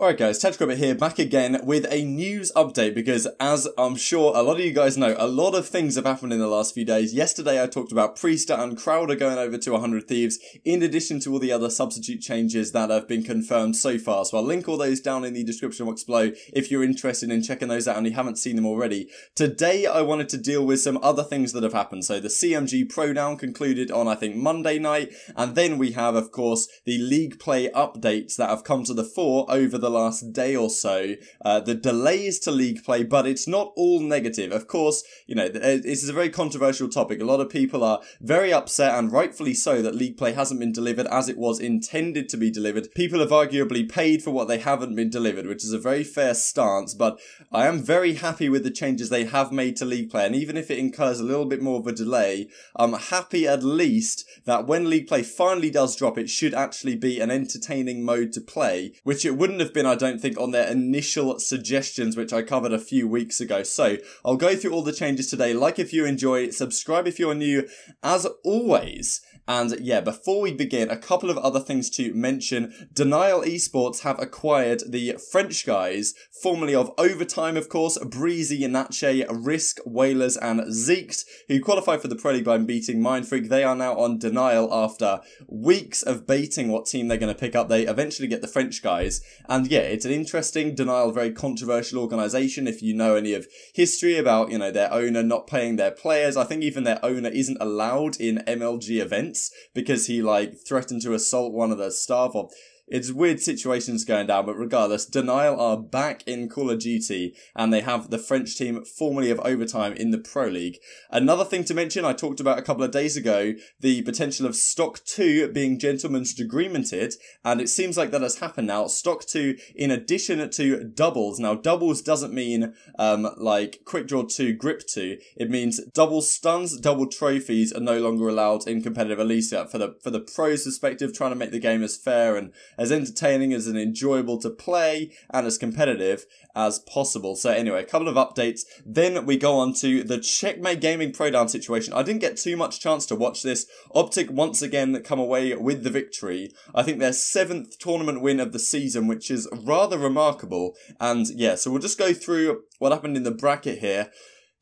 Alright guys, Tactical here, back again with a news update because as I'm sure a lot of you guys know, a lot of things have happened in the last few days. Yesterday I talked about Priester and Crowder going over to 100 Thieves, in addition to all the other substitute changes that have been confirmed so far. So I'll link all those down in the description box below if you're interested in checking those out and you haven't seen them already. Today I wanted to deal with some other things that have happened. So the CMG Prodown concluded on I think Monday night, and then we have of course the league play updates that have come to the fore over the last day or so, the delays to league play, but it's not all negative. Of course, you know, this is a very controversial topic. A lot of people are very upset, and rightfully so, that league play hasn't been delivered as it was intended to be delivered. People have arguably paid for what they haven't been delivered, which is a very fair stance, but I am very happy with the changes they have made to league play, and even if it incurs a little bit more of a delay, I'm happy at least that when league play finally does drop, it should actually be an entertaining mode to play, which it wouldn't have been, I don't think, on their initial suggestions, which I covered a few weeks ago. So I'll go through all the changes today. Like if you enjoy, subscribe if you're new, as always. And yeah, before we begin, a couple of other things to mention. Midnight Esports have acquired the French guys, formerly of Overtime, of course, Breezy, Natche, Risk, Whalers, and Zeeks, who qualified for the Pro League by beating Mindfreak. They are now on denial after weeks of baiting what team they're going to pick up. They eventually get the French guys. And yeah, it's an interesting denial, very controversial organisation. If you know any of history about, you know, their owner not paying their players, I think even their owner isn't allowed in MLG events because he like threatened to assault one of the staff. Or it's weird situations going down, but regardless, Denial are back in Call of Duty, and they have the French team formerly of Overtime in the Pro League. Another thing to mention, I talked about a couple of days ago, the potential of Stock 2 being gentleman's agreemented, and it seems like that has happened now. Stock 2 in addition to doubles. Now, doubles doesn't mean like Quick Draw 2, Grip 2. It means double stuns, double trophies are no longer allowed in competitive, at least for the pros' perspective, trying to make the game as fair and as entertaining, as enjoyable to play, and as competitive as possible. So anyway, a couple of updates. Then we go on to the Checkmate Gaming Prodown situation. I didn't get too much chance to watch this. OpTic once again come away with the victory. I think their 7th tournament win of the season, which is rather remarkable. And yeah, so we'll just go through what happened in the bracket here.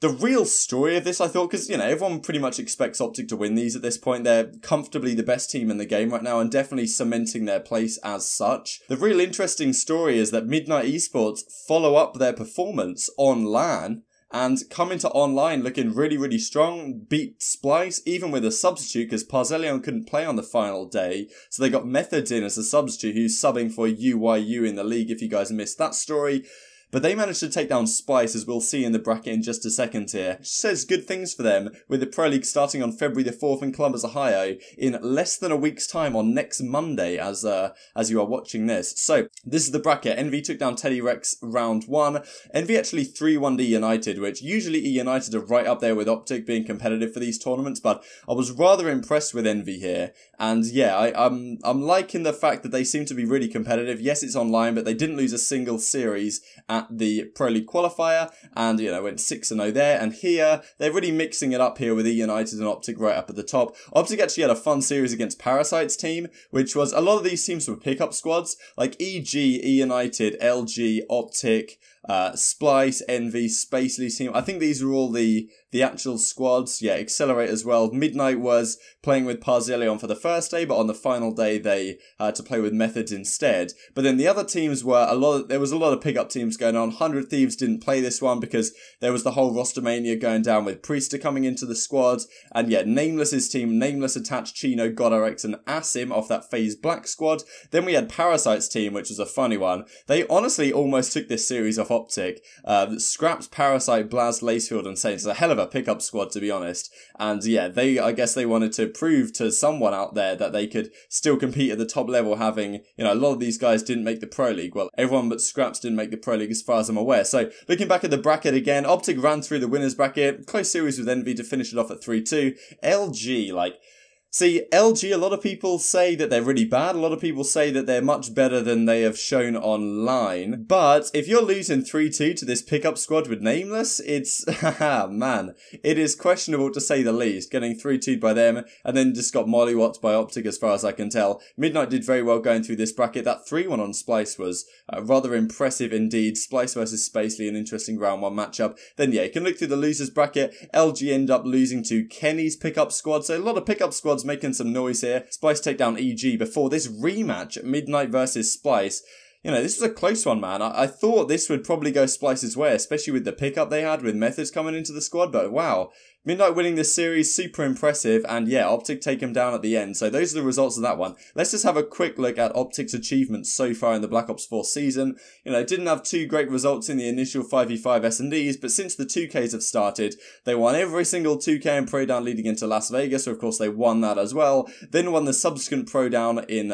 The real story of this, I thought, because, you know, everyone pretty much expects OpTic to win these at this point. They're comfortably the best team in the game right now and definitely cementing their place as such. The real interesting story is that Midnight Esports follow up their performance on LAN and come into online looking really, really strong, beat Splice, even with a substitute, because Parzelion couldn't play on the final day, so they got Methods in as a substitute, who's subbing for UYU in the league, if you guys missed that story. But they managed to take down Spice, as we'll see in the bracket in just a second here. Which says good things for them, with the Pro League starting on February the 4th in Columbus, Ohio, in less than a week's time on next Monday, as you are watching this. So, this is the bracket. Envy took down Teddy Rex round 1. Envy actually 3-1'd E United, which usually E United are right up there with OpTic being competitive for these tournaments, but I was rather impressed with Envy here. And yeah, I'm liking the fact that they seem to be really competitive. Yes, it's online, but they didn't lose a single series at the Pro League qualifier, and you know, went 6-0 there, and here they're really mixing it up here with E United and OpTic right up at the top. OpTic actually had a fun series against Parasite's team, which was, a lot of these teams were pickup squads, like EG, E United, LG, OpTic, Splice, Envy, Spacely's team. I think these are all the actual squads. Yeah, Accelerate as well. Midnight was playing with Parzelion for the first day, but on the final day they had to play with Methods instead. But then the other teams were there was a lot of pickup teams going on. 100 Thieves didn't play this one because there was the whole roster mania going down with Priester coming into the squad. And yeah, Nameless's team, Nameless attached Chino, Godarex, and Asim off that FaZe Black squad. Then we had Parasite's team, which was a funny one. They honestly almost took this series off OpTic. Scraps, Parasite, Blaz, Lacefield, and Saints. It's a hell of a pickup squad, to be honest. And yeah, I guess they wanted to prove to someone out there that they could still compete at the top level, having, you know, a lot of these guys didn't make the Pro League. Well, everyone but Scraps didn't make the Pro League as far as I'm aware. So looking back at the bracket again, OpTic ran through the winners bracket, close series with Envy to finish it off at 3-2. LG, like, See, LG, a lot of people say that they're really bad. A lot of people say that they're much better than they have shown online. But if you're losing 3-2 to this pickup squad with Nameless, it's, haha, man, it is questionable to say the least. Getting 3-2'd by them and then just got mollywatted by OpTic as far as I can tell. Midnight did very well going through this bracket. That 3-1 on Splice was rather impressive indeed. Splice versus Spacely, an interesting round 1 matchup. Then yeah, you can look through the losers bracket. LG end up losing to Kenny's pickup squad. So a lot of pickup squads making some noise here. Splice take down EG before this rematch, Midnight versus Splice. You know, this was a close one, man. I thought this would probably go Splice's way, especially with the pickup they had with Methods coming into the squad, but wow. Midnight winning this series, super impressive, and yeah, OpTic take him down at the end. So those are the results of that one. Let's just have a quick look at OpTic's achievements so far in the Black Ops 4 season. You know, didn't have too great results in the initial 5v5 S&Ds, but since the 2Ks have started, they won every single 2K in Prodown leading into Las Vegas, so of course they won that as well. Then won the subsequent Prodown in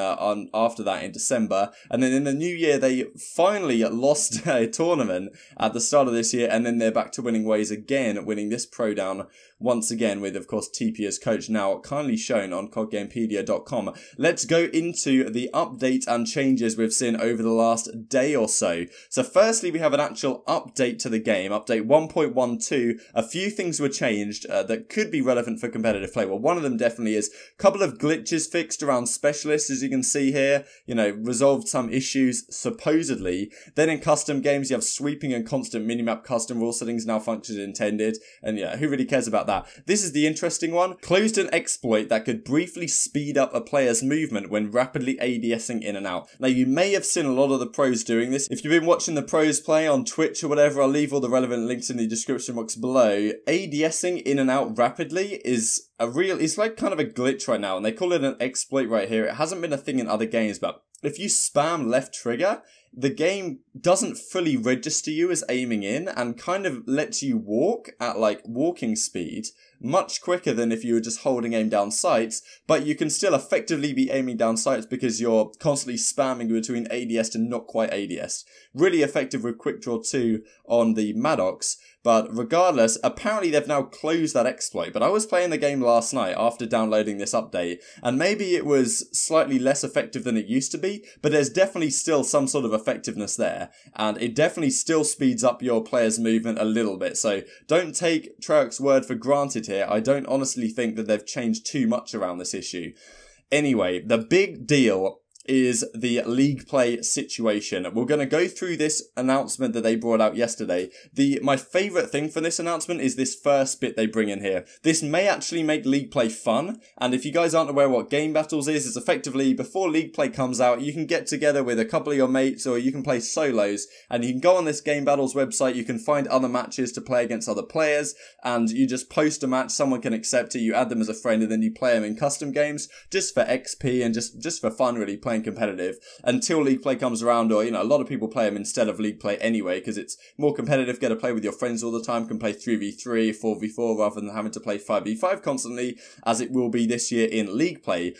after that in December, and then in the new year they finally lost a tournament at the start of this year, and then they're back to winning ways again, winning this Prodown once again with, of course, TP as coach, now kindly shown on CodGamepedia.com. Let's go into the update and changes we've seen over the last day or so. So firstly, we have an actual update to the game, update 1.12. A few things were changed that could be relevant for competitive play. Well, one of them definitely is a couple of glitches fixed around specialists, as you can see here. You know, resolved some issues, supposedly. Then in custom games, you have sweeping and constant minimap custom rule settings now function as intended. And yeah, who really cares about that? This is the interesting one. Closed an exploit that could briefly speed up a player's movement when rapidly ADSing in and out. Now, you may have seen a lot of the pros doing this. If you've been watching the pros play on Twitch or whatever, I'll leave all the relevant links in the description box below. ADSing in and out rapidly is it's like kind of a glitch right now, and they call it an exploit right here. It hasn't been a thing in other games, but if you spam left trigger, the game doesn't fully register you as aiming in and kind of lets you walk at like walking speed much quicker than if you were just holding aim down sights, but you can still effectively be aiming down sights because you're constantly spamming between ADS to not quite ADS. Really effective with Quick Draw 2 on the Maddox. But regardless, apparently they've now closed that exploit. But I was playing the game last night after downloading this update, and maybe it was slightly less effective than it used to be, but there's definitely still some sort of effectiveness there, and it definitely still speeds up your player's movement a little bit. So don't take Treyarch's word for granted here. I don't honestly think that they've changed too much around this issue. Anyway, the big deal is the league play situation. We're going to go through this announcement that they brought out yesterday. My favourite thing for this announcement is this first bit they bring in here. This may actually make league play fun, and if you guys aren't aware what game battles is, it's effectively before league play comes out, you can get together with a couple of your mates, or you can play solos, and you can go on this game battles website, you can find other matches to play against other players, and you just post a match, someone can accept it, you add them as a friend, and then you play them in custom games, just for XP and just for fun really, playing competitive until league play comes around, or you know, a lot of people play them instead of league play anyway because it's more competitive, get to play with your friends all the time, can play 3v3, 4v4 rather than having to play 5v5 constantly as it will be this year in league play.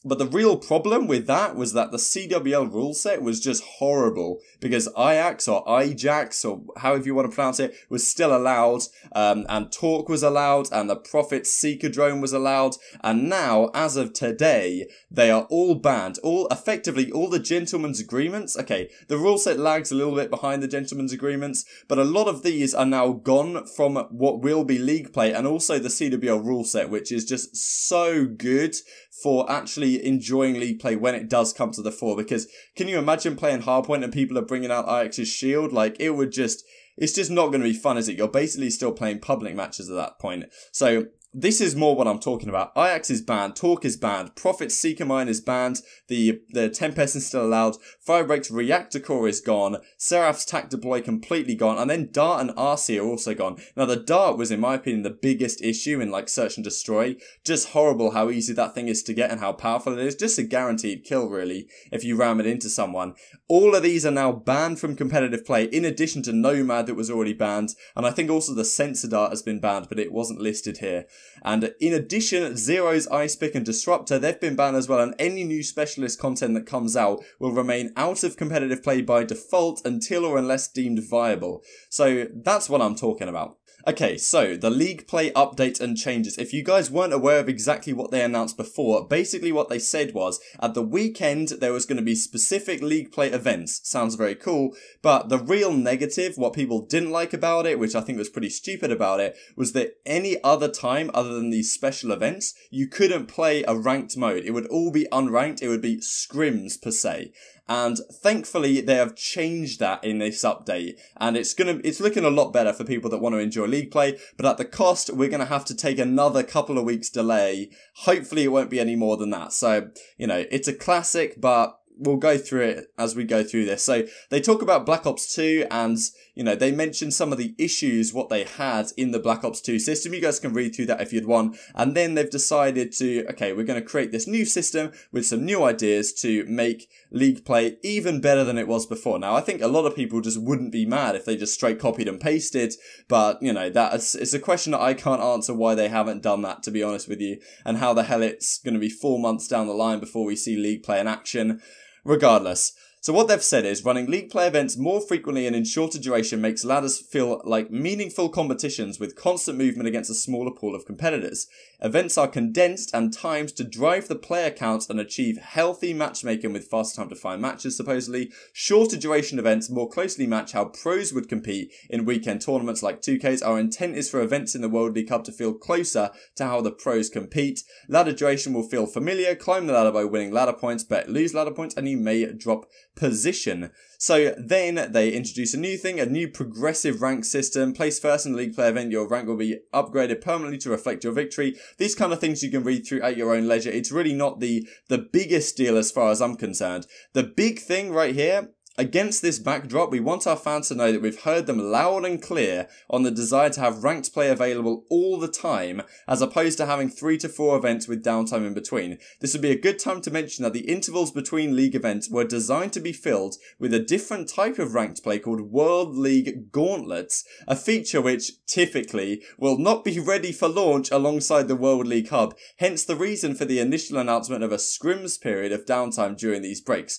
But the real problem with that was that the CWL rule set was just horrible because Ajax or Ijax or however you want to pronounce it was still allowed, and Talk was allowed, and the Prophet Seeker drone was allowed, and now, as of today, they are all banned. Effectively, all the gentleman's agreements. Okay, the rule set lags a little bit behind the gentleman's agreements, but a lot of these are now gone from what will be league play, and also the CWL rule set, which is just so good for actually enjoying league play when it does come to the fore. Because can you imagine playing Hardpoint and people are bringing out Ajax's shield? Like, it's just not going to be fun, is it? You're basically still playing public matches at that point. So this is more what I'm talking about. Ajax is banned, Talk is banned, Prophet Seeker Mine is banned, the Tempest is still allowed, Firebreak's Reactor Core is gone, Seraph's Tac Deploy completely gone, and then Dart and RC are also gone. Now the Dart was, in my opinion, the biggest issue in like Search and Destroy. Just horrible how easy that thing is to get and how powerful it is. Just a guaranteed kill really if you ram it into someone. All of these are now banned from competitive play, in addition to Nomad that was already banned, and I think also the Sensor Dart has been banned, but it wasn't listed here. And in addition, Zero's Ice Pick and Disruptor, they've been banned as well, and any new specialist content that comes out will remain out of competitive play by default until or unless deemed viable. So that's what I'm talking about. Okay, so the League Play update and changes. If you guys weren't aware of exactly what they announced before, basically what they said was, at the weekend there was going to be specific League Play events. Sounds very cool, but the real negative, what people didn't like about it, which I think was pretty stupid about it, was that any other time other than these special events, you couldn't play a ranked mode. It would all be unranked, it would be scrims per se. And thankfully they have changed that in this update, and it's looking a lot better for people that want to enjoy League Play, but at the cost we're going to have to take another couple of weeks delay. Hopefully it won't be any more than that. So, you know, it's a classic, but we'll go through it as we go through this. So they talk about Black Ops 2 and, you know, they mention some of the issues, what they had in the Black Ops 2 system. You guys can read through that if you'd want. And then they've decided to, okay, we're going to create this new system with some new ideas to make League Play even better than it was before. Now, I think a lot of people just wouldn't be mad if they just straight copied and pasted, but, you know, it's a question that I can't answer why they haven't done that, to be honest with you, and how the hell it's going to be 4 months down the line before we see League Play in action. Regardless. So what they've said is, running League Play events more frequently and in shorter duration makes ladders feel like meaningful competitions with constant movement against a smaller pool of competitors. Events are condensed and timed to drive the player count and achieve healthy matchmaking with faster time to find matches, supposedly. Shorter duration events more closely match how pros would compete in weekend tournaments like 2Ks. Our intent is for events in the World League Cup to feel closer to how the pros compete. Ladder duration will feel familiar. Climb the ladder by winning ladder points, but lose ladder points and you may drop position. So then they introduce a new thing, a new progressive rank system. Place first in the League Play event, your rank will be upgraded permanently to reflect your victory. These kind of things you can read through at your own leisure. It's really not the biggest deal as far as I'm concerned. The big thing right here, against this backdrop, we want our fans to know that we've heard them loud and clear on the desire to have ranked play available all the time, as opposed to having 3 to 4 events with downtime in between. This would be a good time to mention that the intervals between league events were designed to be filled with a different type of ranked play called World League Gauntlets, a feature which typically will not be ready for launch alongside the World League Hub, hence the reason for the initial announcement of a scrims period of downtime during these breaks.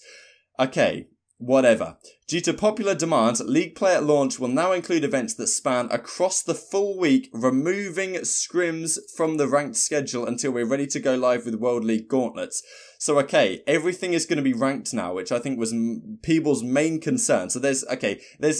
Okay. Whatever. Due to popular demand, League Play at launch will now include events that span across the full week, removing scrims from the ranked schedule until we're ready to go live with World League Gauntlets. So, okay, everything is going to be ranked now, which I think was people's main concern. So there's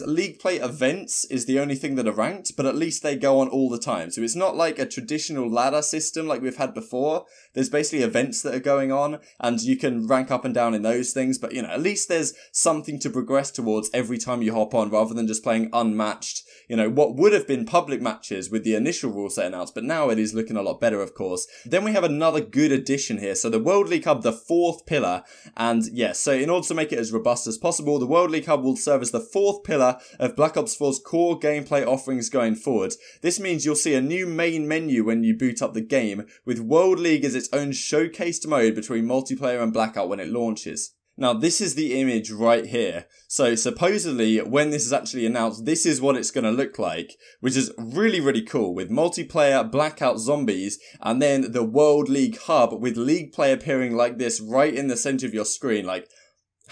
League Play events is the only thing that are ranked, but at least they go on all the time. So it's not like a traditional ladder system like we've had before. There's basically events that are going on, and you can rank up and down in those things, but, you know, at least there's something to progress towards every time you hop on, rather than just playing unmatched, you know, what would have been public matches with the initial rule set announced, but now it is looking a lot better, of course. Then we have another good addition here. So the World League Hub, the fourth pillar, and yes, so in order to make it as robust as possible, the World League Hub will serve as the fourth pillar of Black Ops 4's core gameplay offerings going forward. This means you'll see a new main menu when you boot up the game, with World League as its own showcased mode between multiplayer and Blackout when it launches. Now, this is the image right here. So supposedly, when this is actually announced, this is what it's going to look like, which is really, really cool, with multiplayer Blackout zombies, and then the World League Hub with League Play appearing like this right in the center of your screen. Like,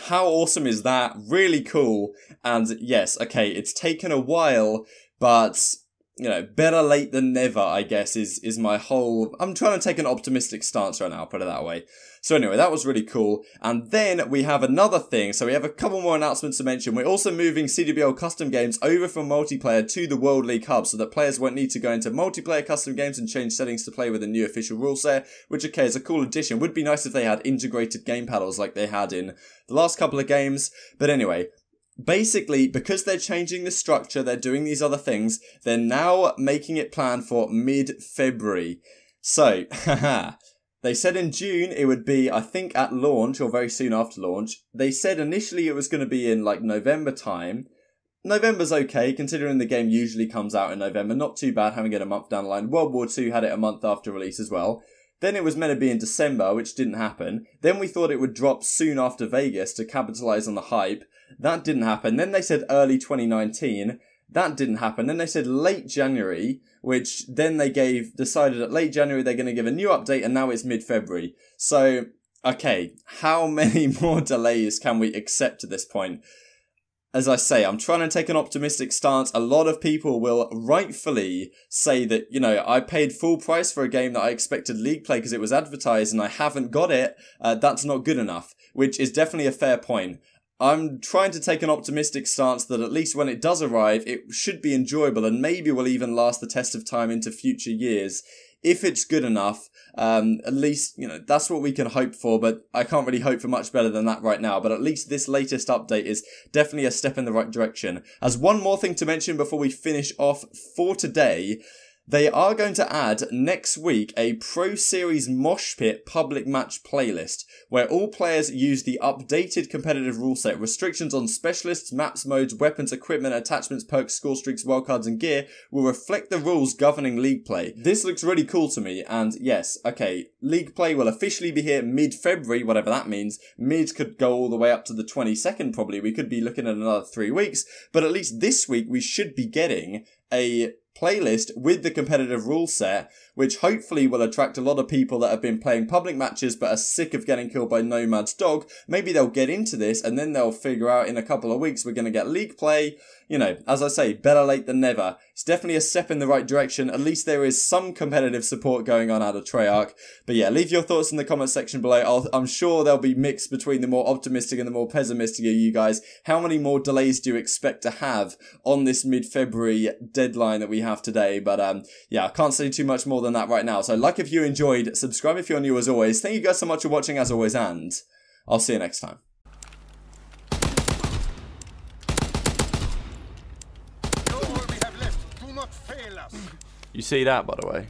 how awesome is that? Really cool. And yes, okay, it's taken a while, but, you know, better late than never, I guess, is my whole... I'm trying to take an optimistic stance right now, I'll put it that way. So anyway, that was really cool. And then we have another thing. So we have a couple more announcements to mention. We're also moving CWL custom games over from multiplayer to the World League Hub, so that players won't need to go into multiplayer custom games and change settings to play with a new official rule set, which, okay, is a cool addition. Would be nice if they had integrated game paddles like they had in the last couple of games. But anyway, basically, because they're changing the structure, they're doing these other things, they're now making it planned for mid-February. So, haha. They said in June it would be, I think, at launch or very soon after launch. They said initially it was going to be in like November time. November's okay, considering the game usually comes out in November. Not too bad having it a month down the line. World War II had it a month after release as well. Then it was meant to be in December, which didn't happen. Then we thought it would drop soon after Vegas to capitalise on the hype. That didn't happen. Then they said early 2019. That didn't happen. Then they said late January, which then they decided at late January they're going to give a new update, and now it's mid-February. So, okay, how many more delays can we accept at this point? As I say, I'm trying to take an optimistic stance. A lot of people will rightfully say that, you know, I paid full price for a game that I expected League play because it was advertised and I haven't got it. That's not good enough, which is definitely a fair point. I'm trying to take an optimistic stance that at least when it does arrive, it should be enjoyable and maybe will even last the test of time into future years. If it's good enough, at least, you know, that's what we can hope for, but I can't really hope for much better than that right now. But at least this latest update is definitely a step in the right direction. As one more thing to mention before we finish off for today, they are going to add next week a Pro Series Mosh Pit public match playlist where all players use the updated competitive rule set. Restrictions on specialists, maps, modes, weapons, equipment, attachments, perks, score streaks, wildcards and gear will reflect the rules governing League play. This looks really cool to me, and yes, okay, League play will officially be here mid-February, whatever that means. Mid could go all the way up to the 22nd probably. We could be looking at another 3 weeks, but at least this week we should be getting a playlist with the competitive rule set, which hopefully will attract a lot of people that have been playing public matches but are sick of getting killed by Nomad's dog. Maybe they'll get into this and then they'll figure out in a couple of weeks we're going to get League play. You know, as I say, better late than never. It's definitely a step in the right direction. At least there is some competitive support going on out of Treyarch. But yeah, leave your thoughts in the comment section below. I'm sure they'll be mixed between the more optimistic and the more pessimistic of you guys. How many more delays do you expect to have on this mid-February deadline that we have today? But yeah, I can't say too much more than that right now. So like if you enjoyed, subscribe if you're new as always. Thank you guys so much for watching as always, and I'll see you next time. You see that, by the way?